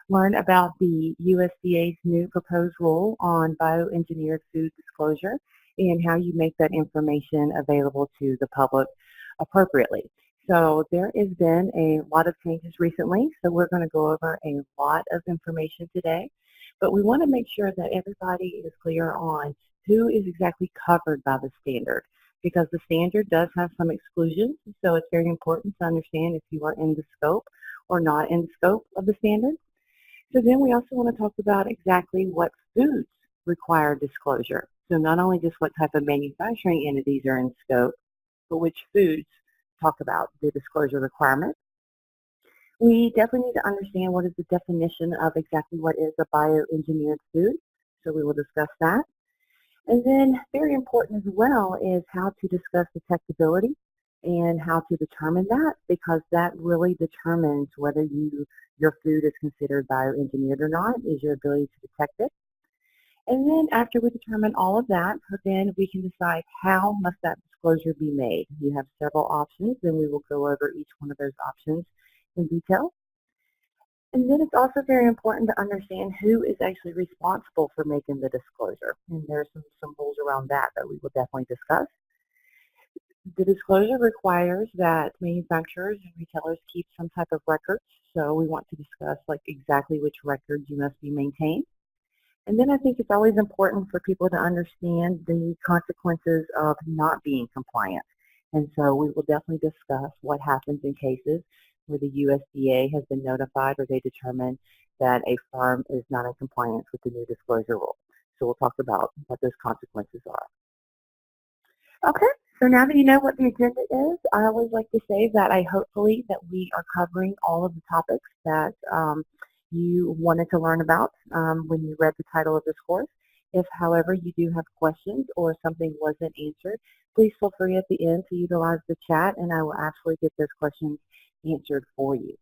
learn about the USDA's new proposed rule on bioengineered food disclosure and how you make that information available to the public appropriately. So there has been a lot of changes recently, so we're going to go over a lot of information today, but we want to make sure that everybody is clear on who is exactly covered by the standard, because the standard does have some exclusions, so it's very important to understand if you are in the scope or not in the scope of the standard. So then we also want to talk about exactly what foods require disclosure. So not only just what type of manufacturing entities are in scope, but which foods talk about the disclosure requirement. We definitely need to understand what is the definition of exactly what is a bioengineered food. So we will discuss that. And then very important as well is how to discuss detectability and how to determine that, because that really determines whether your food is considered bioengineered or not, is your ability to detect it. And then after we determine all of that, then we can decide how must that disclosure be made. You have several options, and we will go over each one of those options in detail. And then it's also very important to understand who is actually responsible for making the disclosure. And there's some rules around that we will definitely discuss. The disclosure requires that manufacturers and retailers keep some type of records. So we want to discuss exactly which records you must be maintained. And then I think it's always important for people to understand the consequences of not being compliant. And so we will definitely discuss what happens in cases where the USDA has been notified or they determine that a farm is not in compliance with the new disclosure rule. So we'll talk about what those consequences are. Okay, so now that you know what the agenda is, I always like to say that hopefully that we are covering all of the topics that you wanted to learn about when you read the title of this course. If, however, you do have questions or something wasn't answered, please feel free at the end to utilize the chat, and I will actually get those questions answered for you.